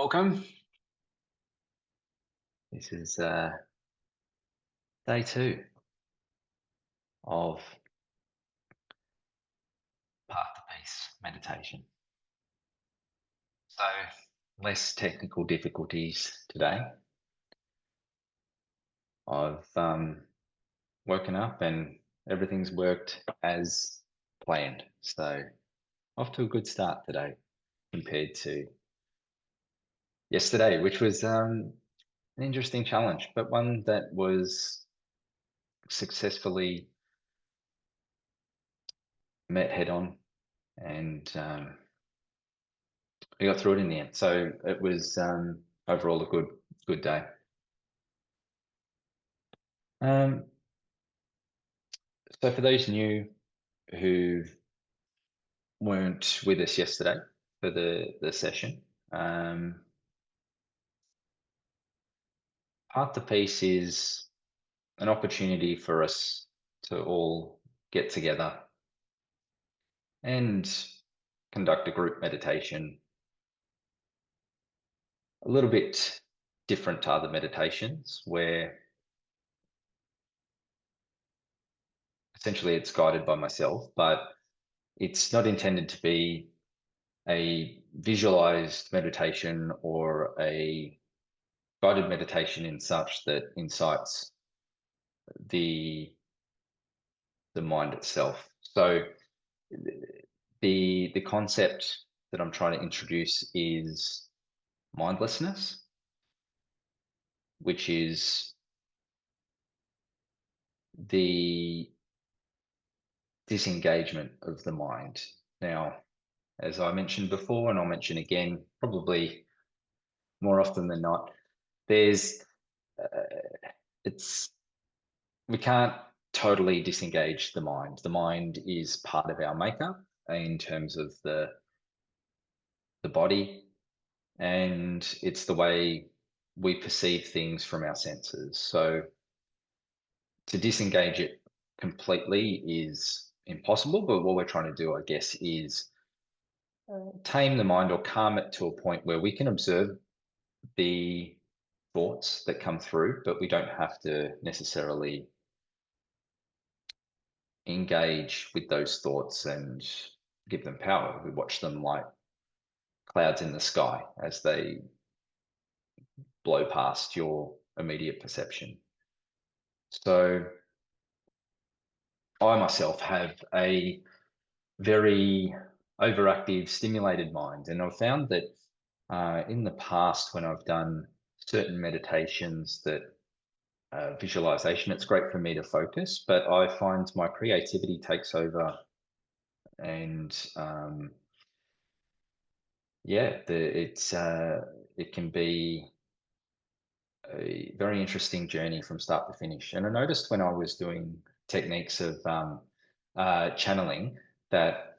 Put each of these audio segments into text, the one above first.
Welcome. This is day two of Path to Peace meditation. So, less technical difficulties today. I've woken up and everything's worked as planned. So, off to a good start today compared to yesterday, which was an interesting challenge, but one that was successfully met head on and we got through it in the end. So it was overall a good day. Um, so for those new who weren't with us yesterday for the session, Path to Peace is an opportunity for us to all get together and conduct a group meditation, a little bit different to other meditations where essentially it's guided by myself, but it's not intended to be a visualized meditation or a guided meditation in such that incites the mind itself. So the concept that I'm trying to introduce is mindlessness, which is the disengagement of the mind. Now, as I mentioned before, and I'll mention again, probably more often than not, there's it's we can't totally disengage the mind. The mind is part of our makeup in terms of the body, and it's the way we perceive things from our senses. So to disengage it completely is impossible, but what we're trying to do, I guess, is tame the mind or calm it to a point where we can observe the thoughts that come through, but we don't have to necessarily engage with those thoughts and give them power. We watch them like clouds in the sky as they blow past your immediate perception. So I myself have a very overactive, stimulated mind, and I've found that in the past when I've done certain meditations that visualization, it's great for me to focus, but I find my creativity takes over and yeah, it can be a very interesting journey from start to finish. And I noticed when I was doing techniques of channeling that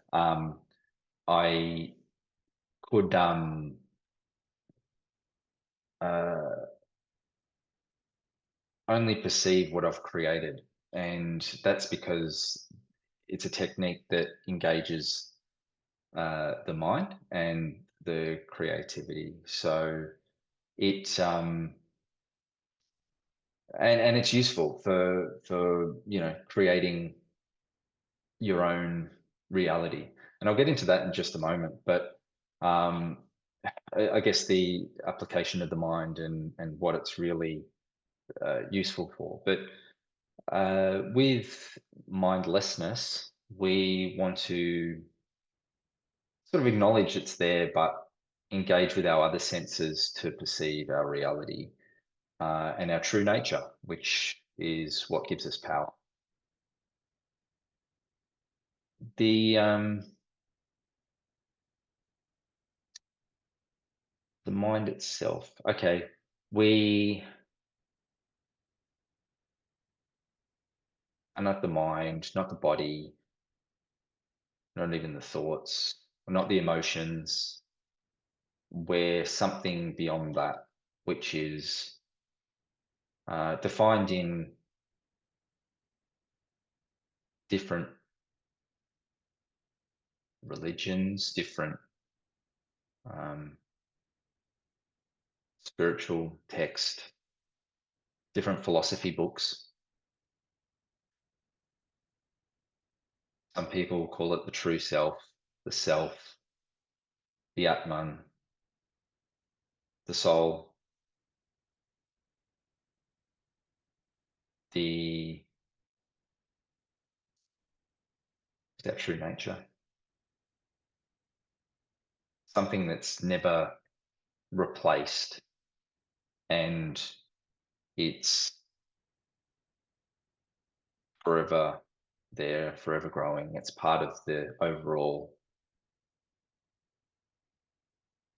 I could uh, only perceive what I've created, and that's because it's a technique that engages the mind and the creativity. So it and it's useful for creating your own reality. And I'll get into that in just a moment. But um, I guess the application of the mind and what it's really useful for. But with mindlessness, we want to sort of acknowledge it's there, but engage with our other senses to perceive our reality and our true nature, which is what gives us power. The the mind itself. Okay, we are not the mind, not the body, not even the thoughts, not the emotions. We're something beyond that, which is defined in different religions, different spiritual text, different philosophy books. Some people call it the true self, the Atman, the soul, the is that true nature, something that's never replaced, and it's forever there, forever growing. It's part of the overall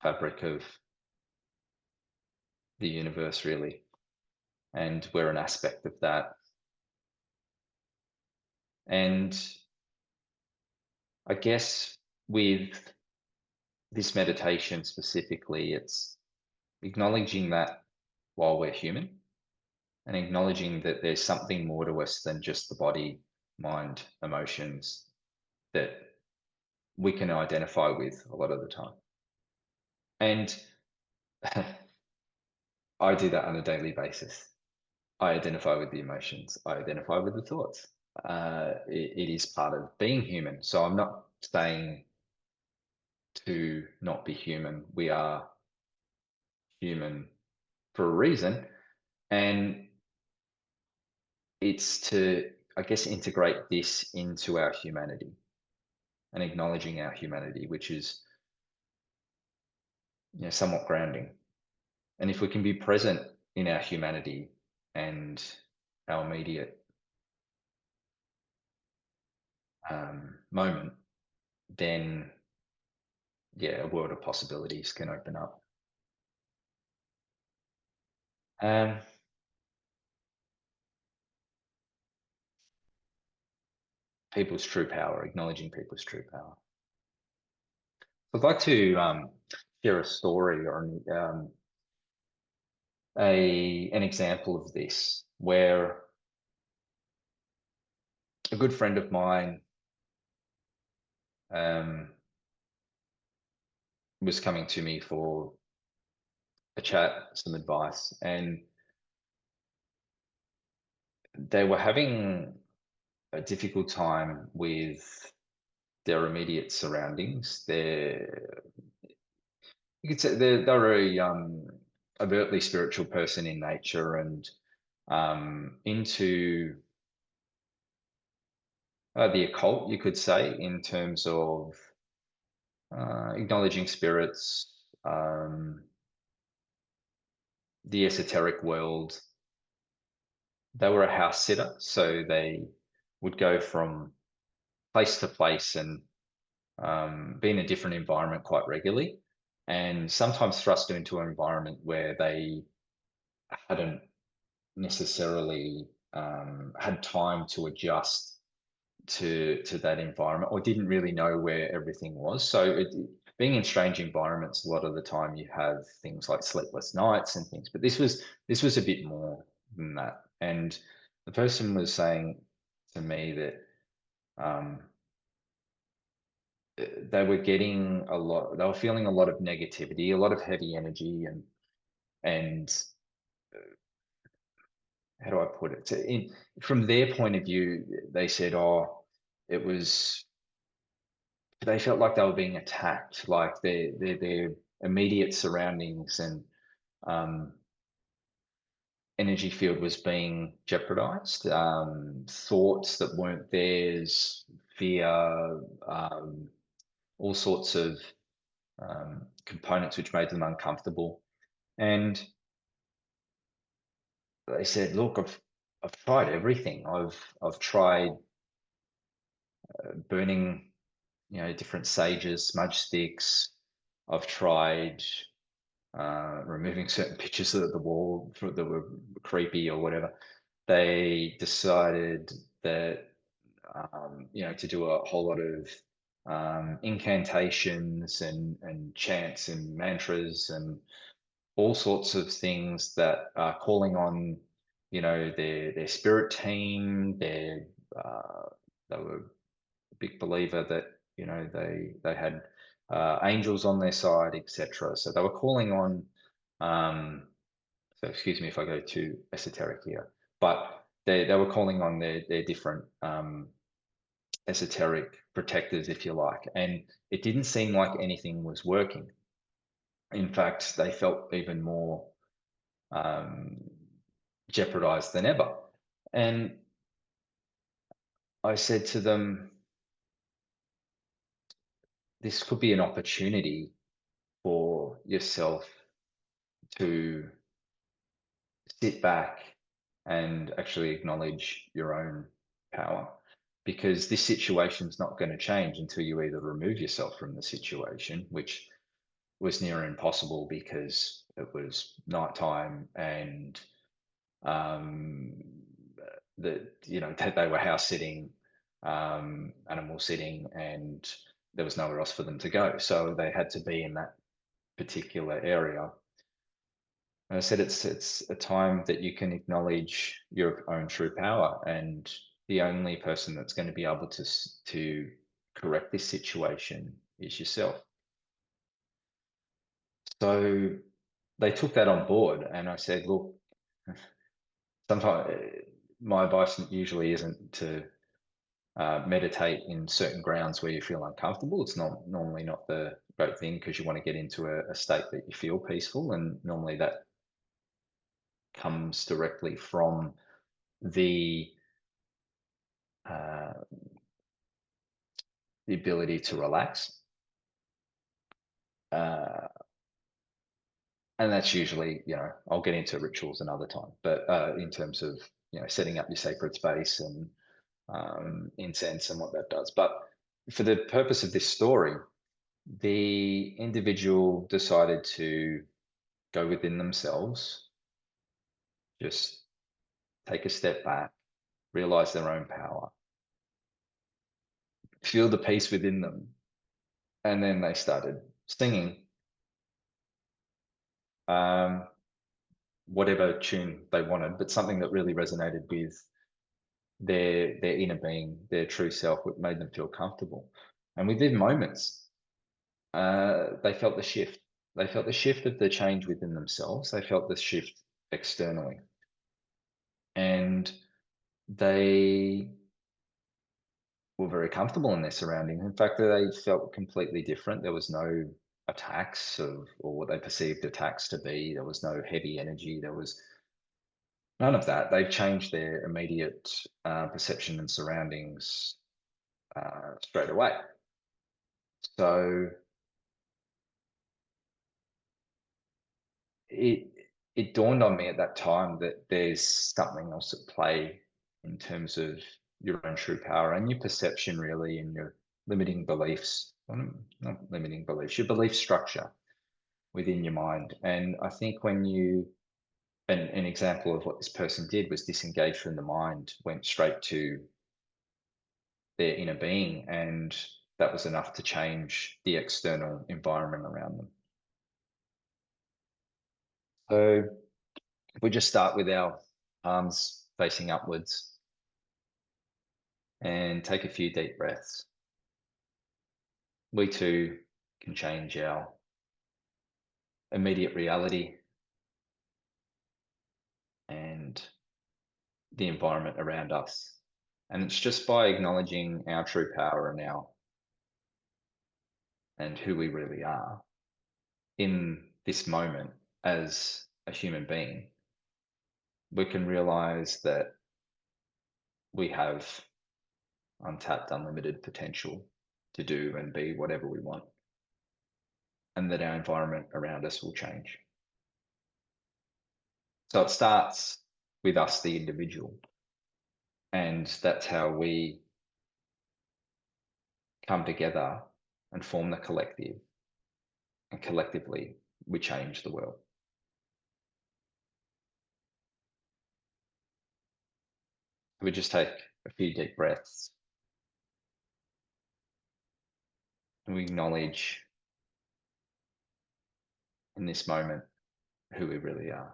fabric of the universe, really. And we're an aspect of that. And I guess with this meditation specifically, it's acknowledging that while we're human and acknowledging that there's something more to us than just the body, mind, emotions that we can identify with a lot of the time. And I do that on a daily basis. I identify with the emotions, I identify with the thoughts. It is part of being human. So I'm not saying to not be human. We are human for a reason. And it's to, I guess, integrate this into our humanity and acknowledging our humanity, which is, somewhat grounding. And if we can be present in our humanity and our immediate moment, then yeah, a world of possibilities can open up. Um, people's true power, acknowledging people's true power. I'd like to share a story or an example of this where a good friend of mine um, was coming to me for a chat, some advice, and they were having a difficult time with their immediate surroundings. You could say they're a overtly spiritual person in nature and into the occult, you could say, in terms of acknowledging spirits, the esoteric world. They were a house sitter, so they would go from place to place and be in a different environment quite regularly, and sometimes thrust into an environment where they hadn't necessarily had time to adjust to that environment or didn't really know where everything was. So being in strange environments, a lot of the time you have things like sleepless nights and things. But this was a bit more than that. And the person was saying to me that um, they were getting a lot. They were feeling a lot of negativity, a lot of heavy energy, and how do I put it? From their point of view, they said, "Oh, it was." They felt like they were being attacked, like their immediate surroundings and um, energy field was being jeopardized. Thoughts that weren't theirs, fear, all sorts of components which made them uncomfortable. And they said, "Look, I've tried everything. I've tried burning, different sages, smudge sticks. I've tried removing certain pictures of the wall that were creepy or whatever." They decided that to do a whole lot of incantations and chants and mantras and all sorts of things that are calling on their spirit team. They were a big believer that they had angels on their side, etc. So they were calling on So excuse me if I go too esoteric here, but they were calling on their different esoteric protectors, if you like, and it didn't seem like anything was working. In fact, they felt even more um, jeopardized than ever. And I said to them, this could be an opportunity for yourself to sit back and actually acknowledge your own power, because this situation is not going to change until you either remove yourself from the situation, which was near impossible because it was nighttime and um, that they were house sitting, animal sitting, and there was nowhere else for them to go, so they had to be in that particular area. And I said it's a time that you can acknowledge your own true power, and the only person that's going to be able to correct this situation is yourself. So they took that on board, and I said, look, sometimes my advice usually isn't to meditate in certain grounds where you feel uncomfortable. It's not normally not the great thing, because you want to get into a state that you feel peaceful, and normally that comes directly from the uh, the ability to relax. Uh, and that's usually, I'll get into rituals another time, but in terms of, setting up your sacred space and incense and what that does. But for the purpose of this story, the individual decided to go within themselves, just take a step back, realize their own power, feel the peace within them. And then they started singing um, whatever tune they wanted, but something that really resonated with their inner being, their true self, what made them feel comfortable. And within moments, they felt the shift. They felt the shift of the change within themselves. They felt the shift externally. And they were very comfortable in their surroundings. In fact, they felt completely different. There was no attacks or what they perceived attacks to be. There was no heavy energy. There was none of that. They've changed their immediate perception and surroundings straight away. So it it dawned on me at that time that there's something else at play in terms of your own true power and your perception, really, and your limiting beliefs. Not limiting beliefs, your belief structure within your mind. And I think when an example of what this person did was disengage from the mind, went straight to their inner being, and that was enough to change the external environment around them. So if we just start with our palms facing upwards and take a few deep breaths, we too can change our immediate reality and the environment around us. And it's just by acknowledging our true power and who we really are in this moment as a human being, we can realize that we have untapped, unlimited potential to do and be whatever we want, and that our environment around us will change. So it starts with us, the individual, and that's how we come together and form the collective, and collectively we change the world. We just take a few deep breaths and we acknowledge in this moment who we really are.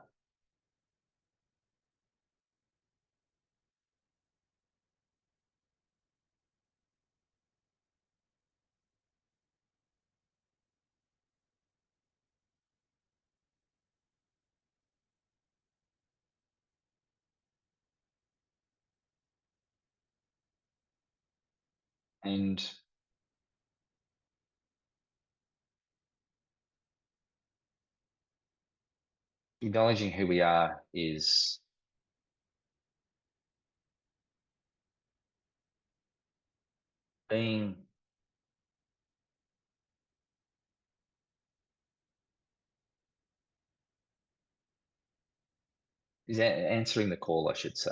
And acknowledging who we are being answering the call, I should say.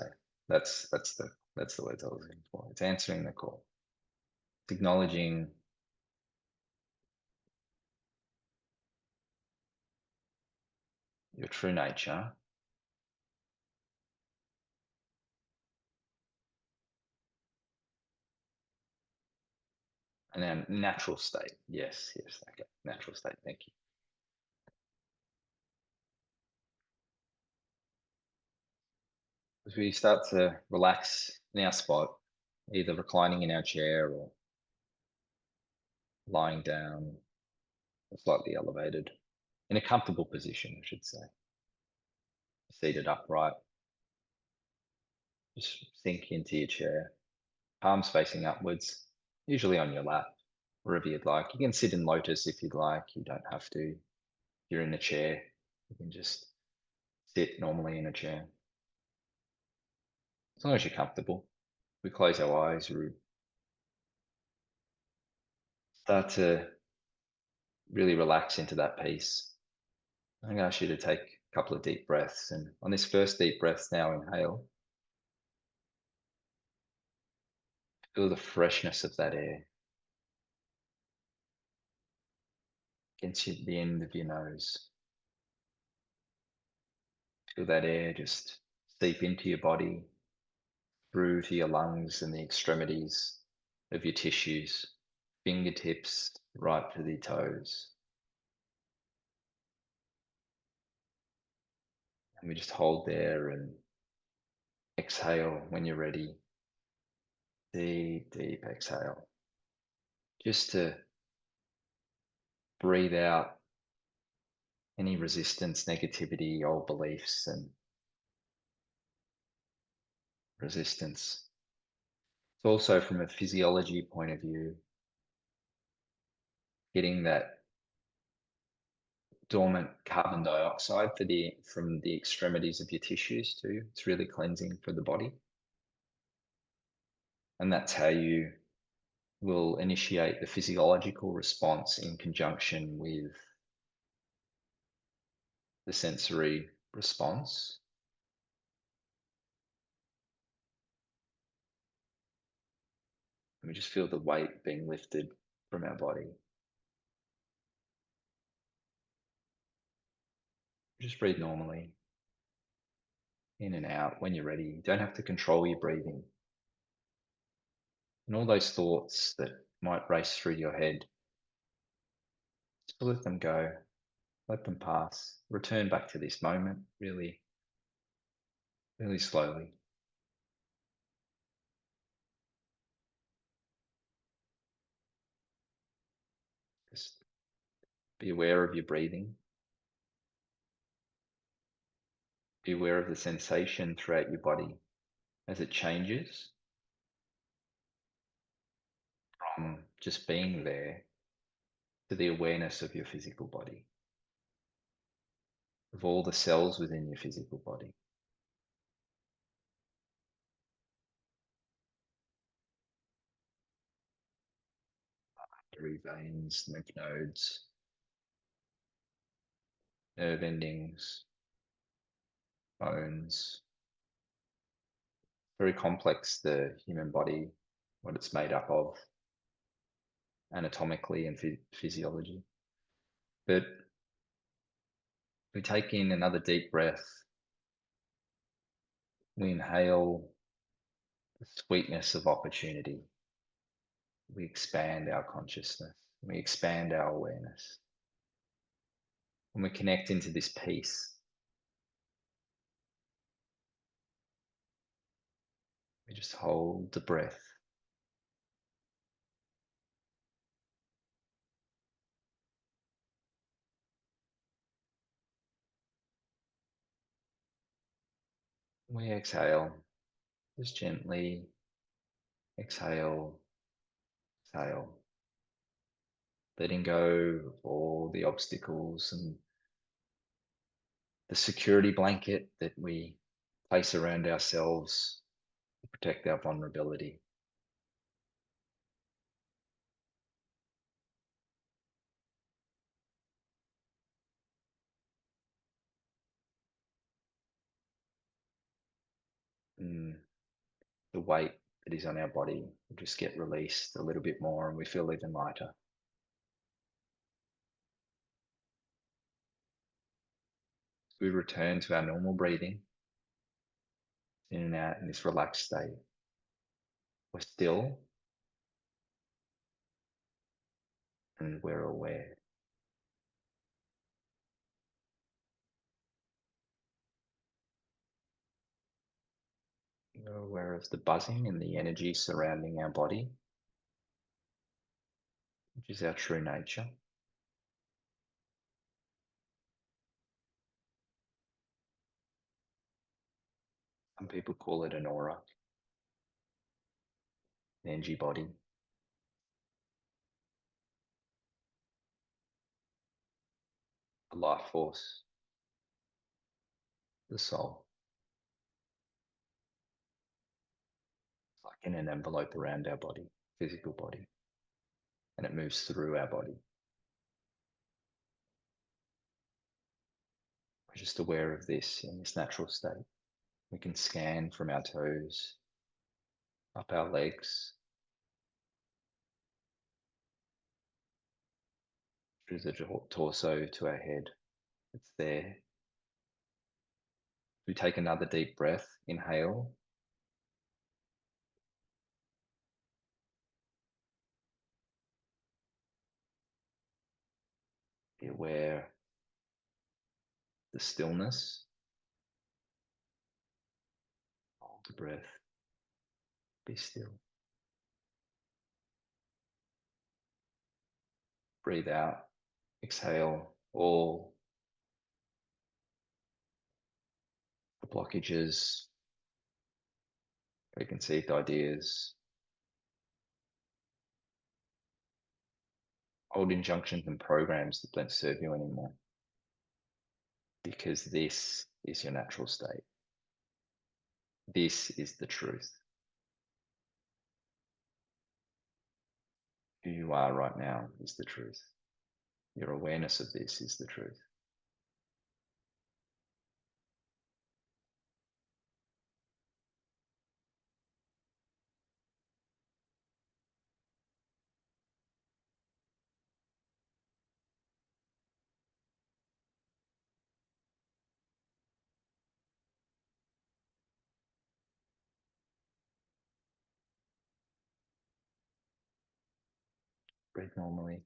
That's the words I was looking for. It's answering the call. It's acknowledging your true nature and then natural state. Yes, yes, okay. Natural state. Thank you. As we start to relax in our spot, either reclining in our chair or lying down, or slightly elevated, in a comfortable position, I should say, seated upright, just sink into your chair, palms facing upwards, usually on your lap, wherever you'd like. You can sit in lotus if you'd like. You don't have to. If you're in a chair, you can just sit normally in a chair. As long as you're comfortable. We close our eyes, we start to really relax into that peace. I'm going to ask you to take a couple of deep breaths. And on this first deep breath now, inhale, feel the freshness of that air against the end of your nose. Feel that air just seep into your body, through to your lungs and the extremities of your tissues, fingertips right to the toes. And we just hold there and exhale when you're ready. Deep, deep exhale. Just to breathe out any resistance, negativity, old beliefs, and resistance. It's also from a physiology point of view, getting that dormant carbon dioxide from the extremities of your tissues too. It's really cleansing for the body. And that's how you will initiate the physiological response in conjunction with the sensory response. And we just feel the weight being lifted from our body. Just breathe normally, in and out when you're ready. You don't have to control your breathing. And all those thoughts that might race through your head, just let them go, let them pass. Return back to this moment really, really slowly. Just be aware of your breathing. Be aware of the sensation throughout your body as it changes from just being there to the awareness of your physical body, of all the cells within your physical body. Artery, veins, lymph nodes, nerve endings, bones. Very complex, the human body, what it's made up of, anatomically and physiology. But we take in another deep breath. We inhale the sweetness of opportunity. We expand our consciousness. We expand our awareness. When we connect into this peace, we just hold the breath. We exhale, just gently exhale Exhale, letting go of all the obstacles and the security blanket that we place around ourselves to protect our vulnerability. And the weight that is on our body will just get released a little bit more and we feel even lighter. We return to our normal breathing, in and out in this relaxed state. We're still and we're aware. We're aware of the buzzing and the energy surrounding our body, which is our true nature. Some people call it an aura, an energy body, a life force, the soul. It's like in an envelope around our body, physical body, and it moves through our body. We're just aware of this in this natural state. We can scan from our toes, up our legs, through the torso to our head. It's there. We take another deep breath, inhale. Be aware of the stillness. Hold the breath. Be still. Breathe out. Exhale all the blockages, preconceived ideas, old injunctions and programs that don't serve you anymore. Because this is your natural state. This is the truth. Who you are right now is the truth. Your awareness of this is the truth. Breathe normally.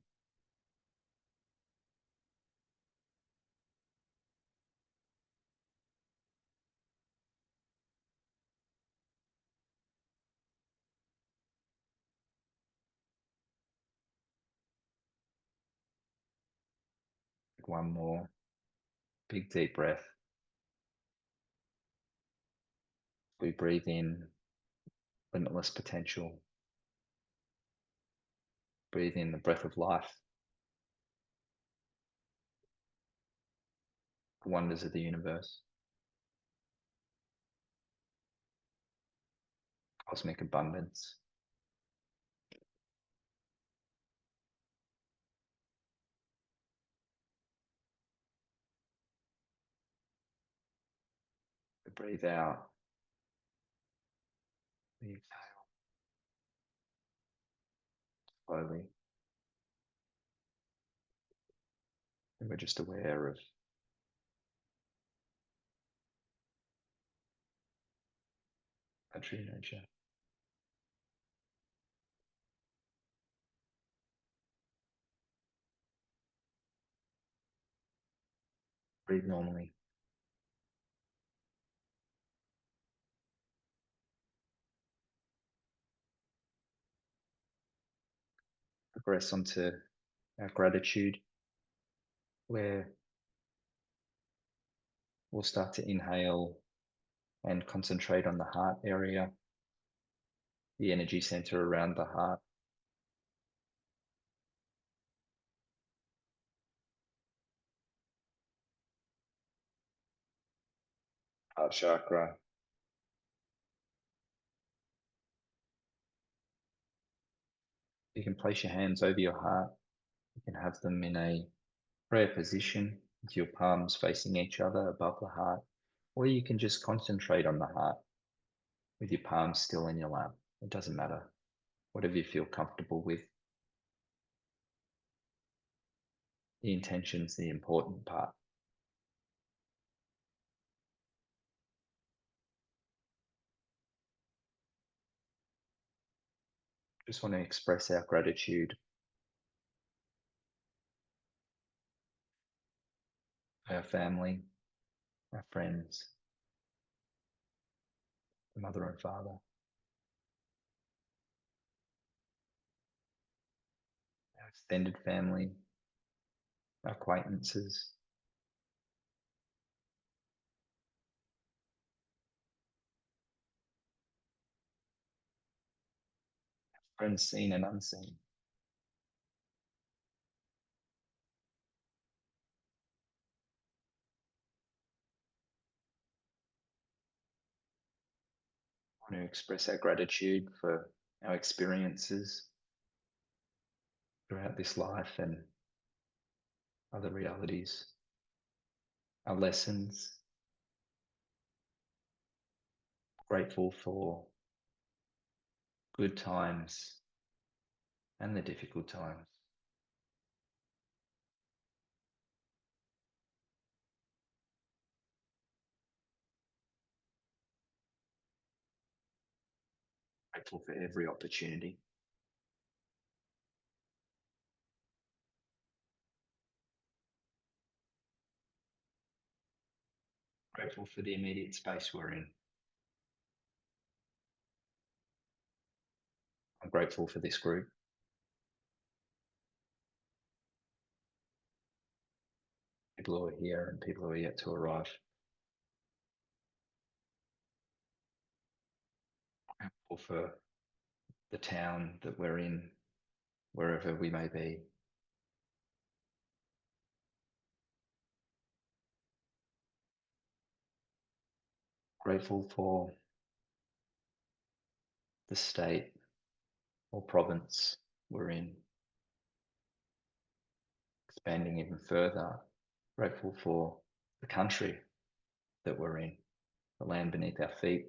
One more big deep breath. We breathe in limitless potential. Breathe in the breath of life, the wonders of the universe, cosmic abundance. We breathe out. We exhale slowly. And we're just aware of our true nature. Breathe normally. Progress onto our gratitude, where we'll start to inhale and concentrate on the heart area, the energy center around the heart. heart chakra. You can place your hands over your heart. You can have them in a prayer position with your palms facing each other above the heart, or you can just concentrate on the heart with your palms still in your lap. It doesn't matter, whatever you feel comfortable with. The intention's the important part. Just want to express our gratitude for our family, our friends, mother and father, our extended family, our acquaintances, friends seen and unseen. I want to express our gratitude for our experiences throughout this life and other realities, our lessons, grateful for good times and the difficult times. Grateful for every opportunity. Grateful for the immediate space we're in. I'm grateful for this group. People who are here and people who are yet to arrive. Grateful for the town that we're in, wherever we may be. Grateful for the state or province we're in. Expanding even further, grateful for the country that we're in, the land beneath our feet.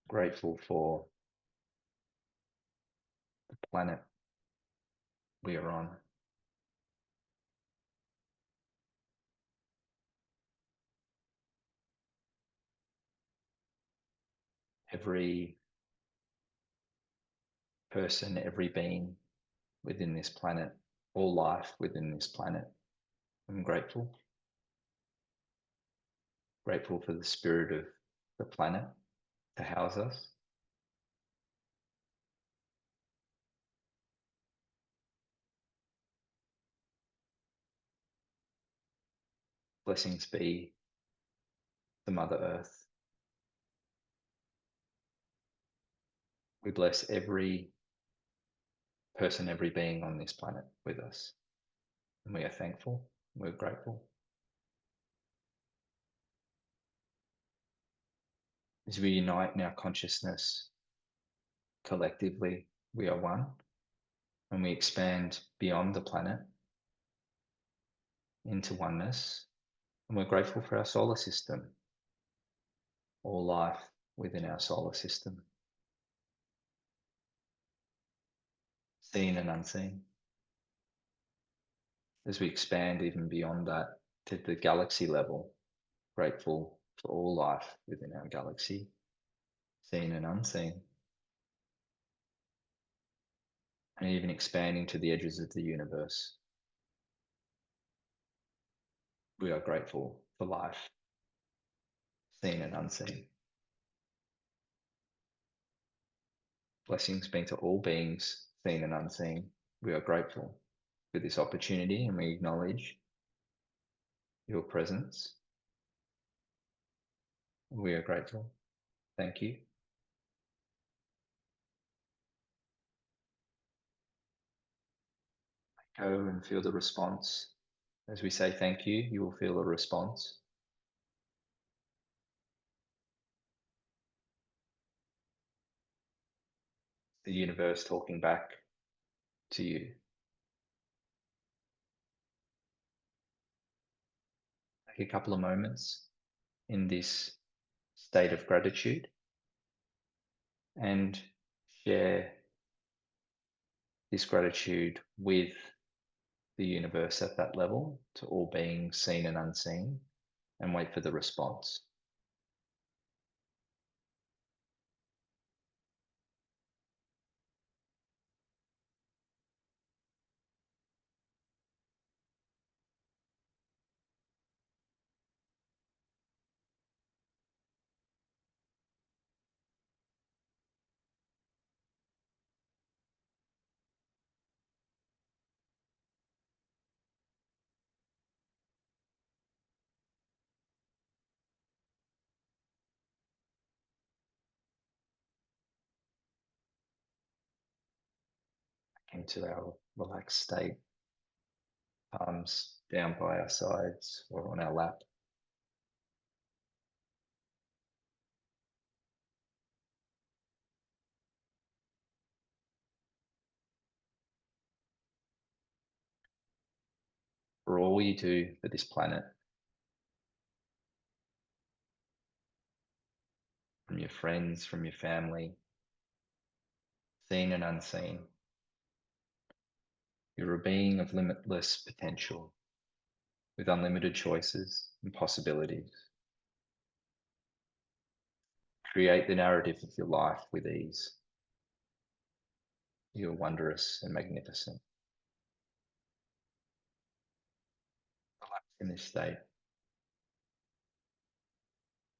Grateful for the planet we are on. Every person, every being within this planet, all life within this planet. I'm grateful. Grateful for the spirit of the planet to house us. Blessings be to Mother Earth. We bless every person, every being on this planet with us. And we are thankful. We're grateful. As we unite in our consciousness collectively, we are one. And we expand beyond the planet into oneness. And we're grateful for our solar system, all life within our solar system, seen and unseen. As we expand even beyond that to the galaxy level, grateful for all life within our galaxy, seen and unseen, and even expanding to the edges of the universe. We are grateful for life, seen and unseen. Blessings be to all beings, seen and unseen. We are grateful for this opportunity and we acknowledge your presence. We are grateful. Thank you. Go and feel the response. As we say thank you, you will feel a response. The universe talking back to you. Take a couple of moments in this state of gratitude and share this gratitude with the universe at that level, to all beings seen and unseen, and wait for the response. Into our relaxed state, palms down by our sides or on our lap. For all you do for this planet, from your friends, from your family, seen and unseen. You're a being of limitless potential, with unlimited choices and possibilities. Create the narrative of your life with ease. You're wondrous and magnificent. Relax in this state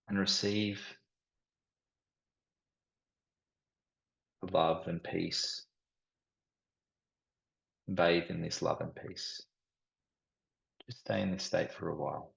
and receive the love and peace. Bathe in this love and peace. Just stay in this state for a while.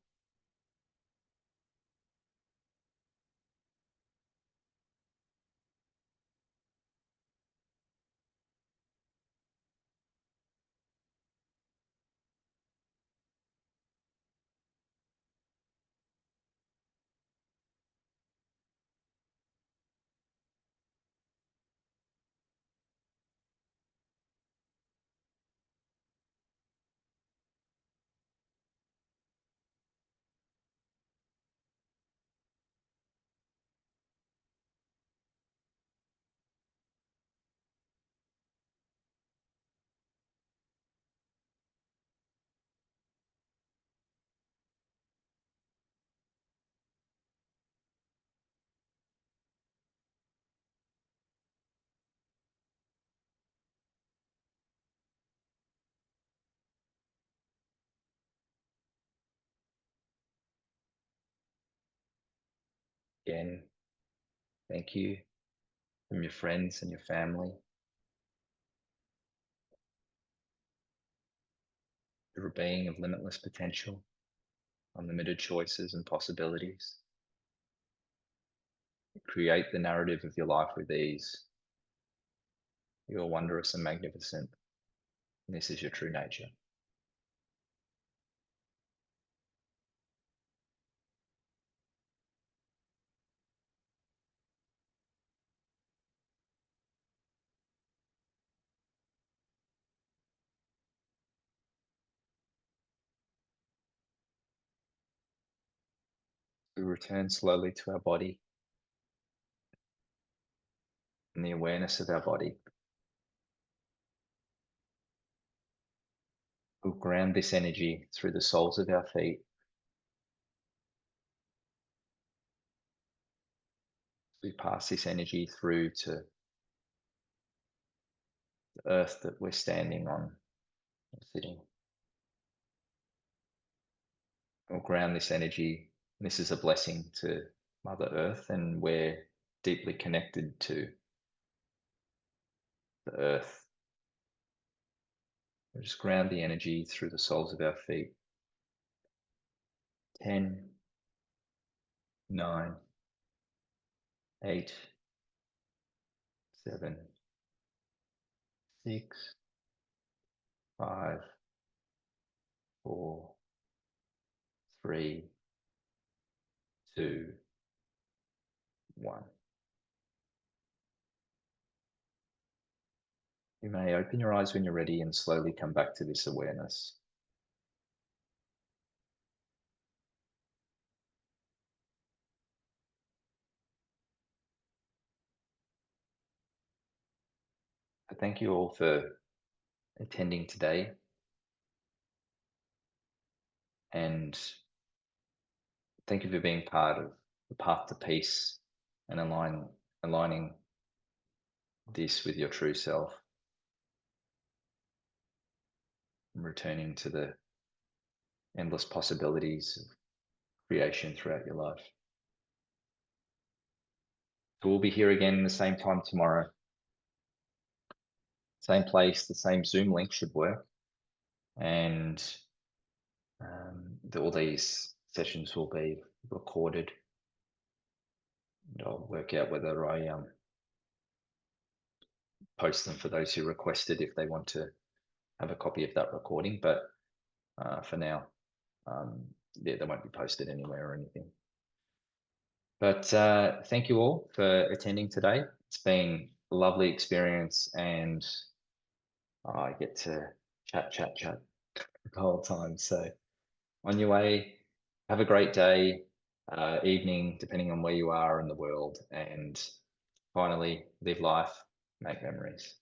Again, thank you from your friends and your family. You're a being of limitless potential, unlimited choices and possibilities. Create the narrative of your life with ease. You are wondrous and magnificent, and this is your true nature. We return slowly to our body and the awareness of our body. We'll ground this energy through the soles of our feet. We pass this energy through to the earth that we're standing on or sitting. We'll ground this energy. This is a blessing to Mother Earth, and we're deeply connected to the earth. We'll just ground the energy through the soles of our feet. 10, 9, 8, 7, 6, 5, 4, 3, 2, 1. You may open your eyes when you're ready and slowly come back to this awareness. I thank you all for attending today, and thank you for being part of the path to peace and aligning this with your true self and returning to the endless possibilities of creation throughout your life. So we'll be here again the same time tomorrow. Same place, the same Zoom link should work. And all these sessions will be recorded. And I'll work out whether I post them for those who requested if they want to have a copy of that recording. But for now, yeah, they won't be posted anywhere or anything. But thank you all for attending today. It's been a lovely experience, and I get to chat the whole time. So on your way, have a great day, evening, depending on where you are in the world. And finally, live life, make memories.